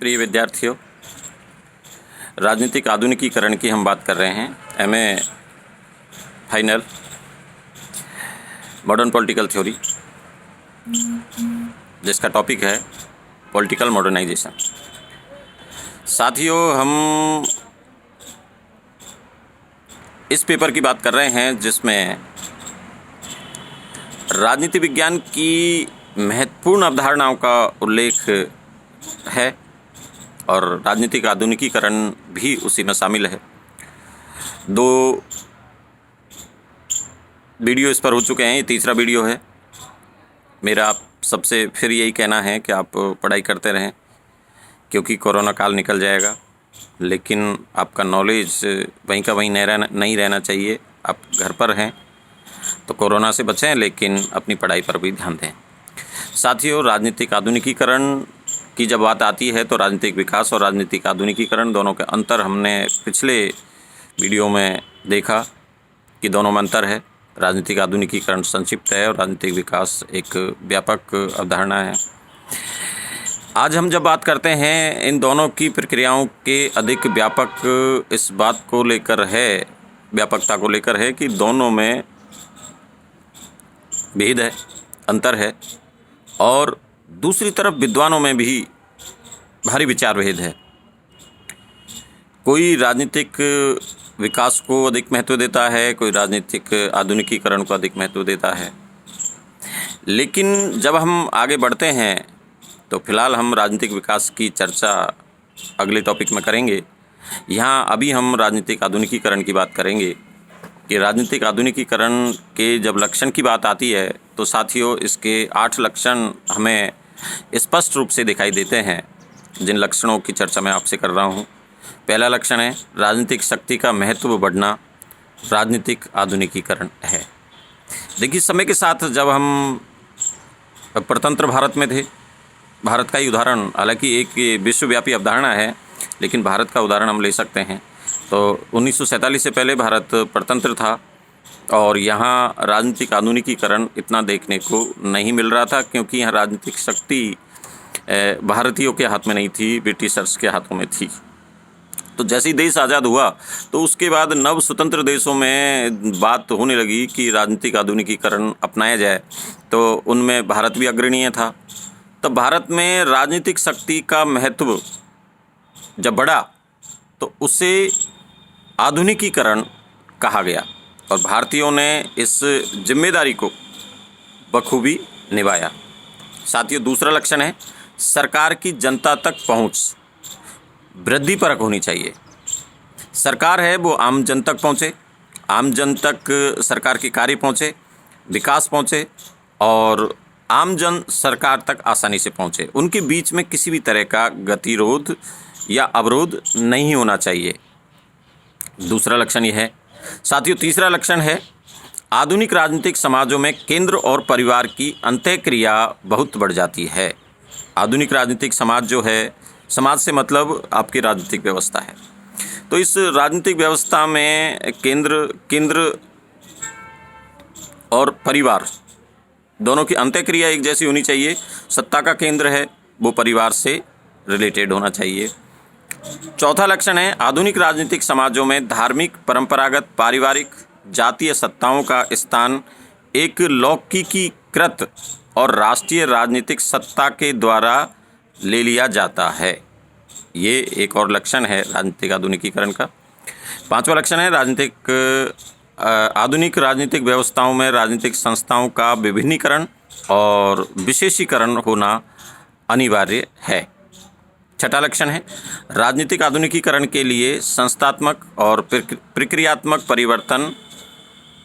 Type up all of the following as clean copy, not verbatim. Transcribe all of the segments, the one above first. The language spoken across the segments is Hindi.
प्रिय विद्यार्थियों, राजनीतिक आधुनिकीकरण की हम बात कर रहे हैं। MA final modern political theory, जिसका टॉपिक है पॉलिटिकल मॉडर्नाइजेशन। साथियों, हम इस पेपर की बात कर रहे हैं जिसमें राजनीति विज्ञान की महत्वपूर्ण अवधारणाओं का उल्लेख है और राजनीतिक आधुनिकीकरण भी उसी में शामिल है। 2 वीडियो इस पर हो चुके हैं, ये तीसरा वीडियो है। मेरा आप सबसे फिर यही कहना है कि आप पढ़ाई करते रहें, क्योंकि कोरोना काल निकल जाएगा, लेकिन आपका नॉलेज वहीं का वहीं नहीं रहना चाहिए। आप घर पर हैं तो कोरोना से बचें, लेकिन अपनी पढ़ाई पर भी ध्यान दें। साथियों, राजनीतिक आधुनिकीकरण की जब बात आती है तो राजनीतिक विकास और राजनीतिक आधुनिकीकरण दोनों के अंतर हमने पिछले वीडियो में देखा कि दोनों में अंतर है। राजनीतिक आधुनिकीकरण संक्षिप्त है और राजनीतिक विकास एक व्यापक अवधारणा है। आज हम जब बात करते हैं इन दोनों की प्रक्रियाओं के अधिक व्यापक इस बात को लेकर है, व्यापकता को लेकर है कि दोनों में भेद है, अंतर है, और दूसरी तरफ विद्वानों में भी भारी विचार भेद है। कोई राजनीतिक विकास को अधिक महत्व देता है, कोई राजनीतिक आधुनिकीकरण को अधिक महत्व देता है। लेकिन जब हम आगे बढ़ते हैं तो फिलहाल हम राजनीतिक विकास की चर्चा अगले टॉपिक में करेंगे। यहाँ अभी हम राजनीतिक आधुनिकीकरण की बात करेंगे कि राजनीतिक आधुनिकीकरण के जब लक्षण की बात आती है तो साथियों, इसके 8 लक्षण हमें स्पष्ट रूप से दिखाई देते हैं, जिन लक्षणों की चर्चा मैं आपसे कर रहा हूँ। पहला लक्षण है राजनीतिक शक्ति का महत्व बढ़ना, राजनीतिक आधुनिकीकरण है। देखिए, समय के साथ जब हम प्रतंत्र भारत में थे, भारत का ही उदाहरण, हालांकि एक विश्वव्यापी अवधारणा है, लेकिन भारत का उदाहरण हम ले सकते हैं। तो 1947 से पहले भारत प्रतंत्र था और यहाँ राजनीतिक आधुनिकीकरण इतना देखने को नहीं मिल रहा था, क्योंकि यहाँ राजनीतिक शक्ति भारतीयों के हाथ में नहीं थी, ब्रिटिशर्स के हाथों में थी। तो जैसे ही देश आज़ाद हुआ तो उसके बाद नव स्वतंत्र देशों में बात होने लगी कि राजनीतिक आधुनिकीकरण अपनाया जाए, तो उनमें भारत भी अग्रणीय था। तो भारत में राजनीतिक शक्ति का महत्व जब बढ़ा तो उसे आधुनिकीकरण कहा गया और भारतीयों ने इस जिम्मेदारी को बखूबी निभाया। साथियों, दूसरा लक्षण है सरकार की जनता तक पहुंच वृद्धिपरक होनी चाहिए। सरकार है वो आम जन तक पहुँचे, आम जन तक सरकार के कार्य पहुँचे, विकास पहुँचे और आम जन सरकार तक आसानी से पहुँचे। उनके बीच में किसी भी तरह का गतिरोध या अवरोध नहीं होना चाहिए। दूसरा लक्षण यह है। साथियों, तीसरा लक्षण है आधुनिक राजनीतिक समाजों में केंद्र और परिवार की अंतःक्रिया बहुत बढ़ जाती है। आधुनिक राजनीतिक समाज जो है, समाज से मतलब आपकी राजनीतिक व्यवस्था है। तो इस राजनीतिक व्यवस्था में केंद्र और परिवार दोनों की अंतःक्रिया एक जैसी होनी चाहिए। सत्ता का केंद्र है वो परिवार से रिलेटेड होना चाहिए। चौथा लक्षण है आधुनिक राजनीतिक समाजों में धार्मिक, परंपरागत, पारिवारिक, जातीय सत्ताओं का स्थान एक लौकिकीकृत और राष्ट्रीय राजनीतिक सत्ता के द्वारा ले लिया जाता है। ये एक और लक्षण है राजनीतिक आधुनिकीकरण का। पांचवा लक्षण है आधुनिक राजनीतिक व्यवस्थाओं में राजनीतिक संस्थाओं का विभिन्नीकरण और विशेषीकरण होना अनिवार्य है। छठा लक्षण है राजनीतिक आधुनिकीकरण के लिए संस्थात्मक और प्रक्रियात्मक परिवर्तन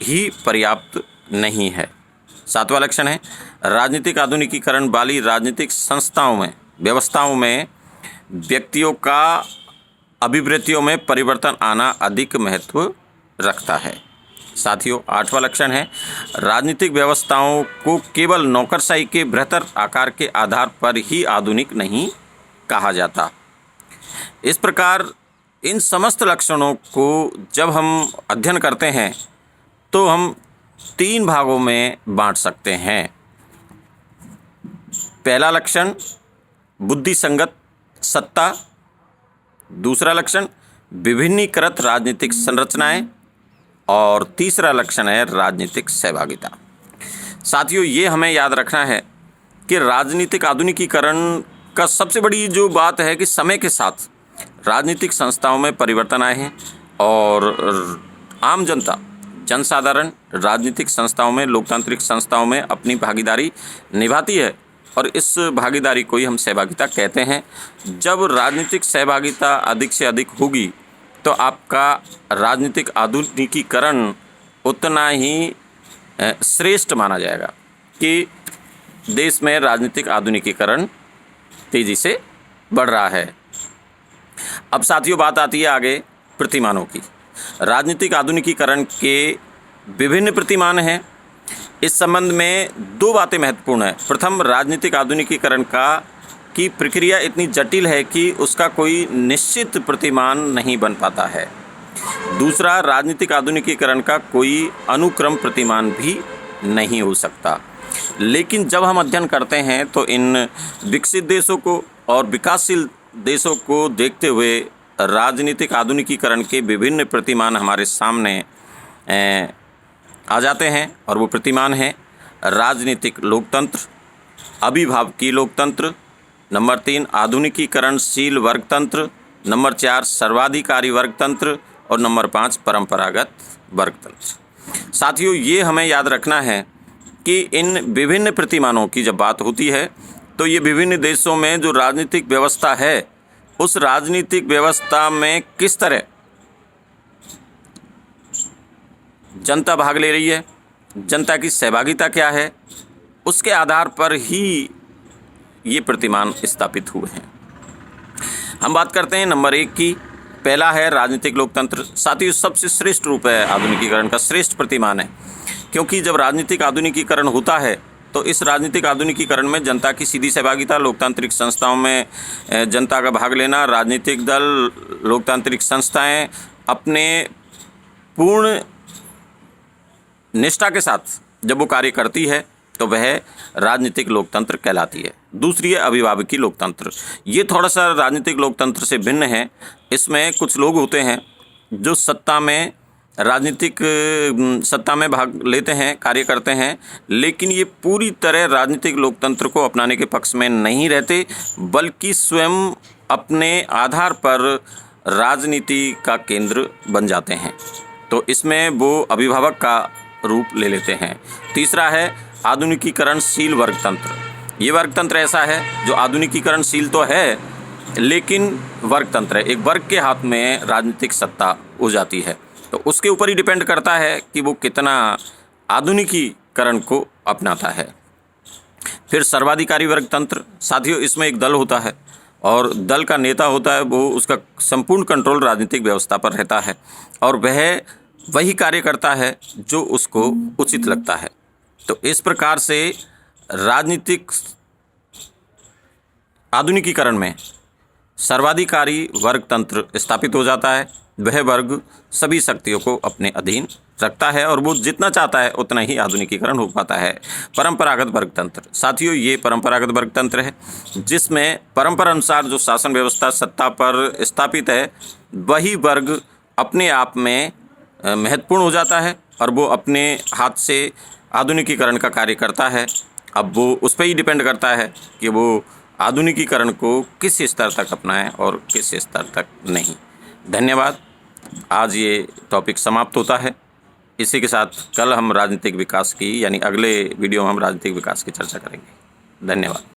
ही पर्याप्त नहीं है। सातवां लक्षण है राजनीतिक आधुनिकीकरण वाली राजनीतिक संस्थाओं में, व्यवस्थाओं में व्यक्तियों का अभिवृत्तियों में परिवर्तन आना अधिक महत्व रखता है। साथियों, आठवां लक्षण है राजनीतिक व्यवस्थाओं को केवल नौकरशाही के बृहत्तर आकार के आधार पर ही आधुनिक नहीं कहा जाता। इस प्रकार इन समस्त लक्षणों को जब हम अध्ययन करते हैं तो हम 3 भागों में बांट सकते हैं। पहला लक्षण बुद्धि संगत सत्ता, दूसरा लक्षण विभिन्नीकृत राजनीतिक संरचनाएं, और तीसरा लक्षण है राजनीतिक सहभागिता। साथियों, ये हमें याद रखना है कि राजनीतिक आधुनिकीकरण का सबसे बड़ी जो बात है कि समय के साथ राजनीतिक संस्थाओं में परिवर्तन आए हैं और आम जनता, जनसाधारण राजनीतिक संस्थाओं में, लोकतांत्रिक संस्थाओं में अपनी भागीदारी निभाती है और इस भागीदारी को ही हम सहभागिता कहते हैं। जब राजनीतिक सहभागिता अधिक से अधिक होगी तो आपका राजनीतिक आधुनिकीकरण उतना ही श्रेष्ठ माना जाएगा कि देश में राजनीतिक आधुनिकीकरण तेज़ी से बढ़ रहा है। अब साथियों, बात आती है आगे प्रतिमानों की। राजनीतिक आधुनिकीकरण के विभिन्न प्रतिमान हैं। इस संबंध में दो बातें महत्वपूर्ण हैं। प्रथम, राजनीतिक आधुनिकीकरण की प्रक्रिया इतनी जटिल है कि उसका कोई निश्चित प्रतिमान नहीं बन पाता है। दूसरा, राजनीतिक आधुनिकीकरण का कोई अनुक्रम प्रतिमान भी नहीं हो सकता। लेकिन जब हम अध्ययन करते हैं तो इन विकसित देशों को और विकासशील देशों को देखते हुए राजनीतिक आधुनिकीकरण के विभिन्न प्रतिमान हमारे सामने आ जाते हैं और वो प्रतिमान हैं राजनीतिक लोकतंत्र, अभिभावकीय लोकतंत्र, नंबर 3 आधुनिकीकरणशील वर्गतंत्र, नंबर 4 सर्वाधिकारी वर्गतंत्र और नंबर 5 परंपरागत वर्गतंत्र। साथियों, ये हमें याद रखना है कि इन विभिन्न प्रतिमानों की जब बात होती है तो ये विभिन्न देशों में जो राजनीतिक व्यवस्था है उस राजनीतिक व्यवस्था में किस तरह जनता भाग ले रही है, जनता की सहभागिता क्या है, उसके आधार पर ही ये प्रतिमान स्थापित हुए हैं। हम बात करते हैं नंबर 1 की। पहला है राजनीतिक लोकतंत्र। साथियों, सबसे श्रेष्ठ रूप है आधुनिकीकरण का, श्रेष्ठ प्रतिमान है, क्योंकि जब राजनीतिक आधुनिकीकरण होता है तो इस राजनीतिक आधुनिकीकरण में जनता की सीधी सहभागिता, लोकतांत्रिक संस्थाओं में जनता का भाग लेना, राजनीतिक दल, लोकतांत्रिक संस्थाएं अपने पूर्ण निष्ठा के साथ जब वो कार्य करती है तो वह राजनीतिक लोकतंत्र कहलाती है। दूसरी है अभिभावकीय लोकतंत्र। ये थोड़ा सा राजनीतिक लोकतंत्र से भिन्न है। इसमें कुछ लोग होते हैं जो राजनीतिक सत्ता में भाग लेते हैं, कार्य करते हैं, लेकिन ये पूरी तरह राजनीतिक लोकतंत्र को अपनाने के पक्ष में नहीं रहते, बल्कि स्वयं अपने आधार पर राजनीति का केंद्र बन जाते हैं। तो इसमें वो अभिभावक का रूप ले लेते हैं। तीसरा है आधुनिकीकरणशील वर्गतंत्र। ये वर्गतंत्र ऐसा है जो आधुनिकीकरणशील तो है लेकिन वर्गतंत्र है, एक वर्ग के हाथ में राजनीतिक सत्ता हो जाती है, तो उसके ऊपर ही डिपेंड करता है कि वो कितना आधुनिकीकरण को अपनाता है। फिर सर्वाधिकारी वर्गतंत्र। साथियों, इसमें एक दल होता है और दल का नेता होता है, वो उसका संपूर्ण कंट्रोल राजनीतिक व्यवस्था पर रहता है और वह वही कार्य करता है जो उसको उचित लगता है। तो इस प्रकार से राजनीतिक आधुनिकीकरण में सर्वाधिकारी वर्गतंत्र स्थापित हो जाता है। वह वर्ग सभी शक्तियों को अपने अधीन रखता है और वो जितना चाहता है उतना ही आधुनिकीकरण हो पाता है। परंपरागत वर्गतंत्र। साथियों, ये परंपरागत वर्गतंत्र है जिसमें परंपरा अनुसार जो शासन व्यवस्था सत्ता पर स्थापित है वही वर्ग अपने आप में महत्वपूर्ण हो जाता है और वो अपने हाथ से आधुनिकीकरण का कार्य करता है। अब वो उस पर ही डिपेंड करता है कि वो आधुनिकीकरण को किस स्तर तक अपनाएं और किस स्तर तक नहीं। धन्यवाद। आज ये टॉपिक समाप्त होता है। इसी के साथ कल हम राजनीतिक विकास की, यानी अगले वीडियो में हम राजनीतिक विकास की चर्चा करेंगे। धन्यवाद।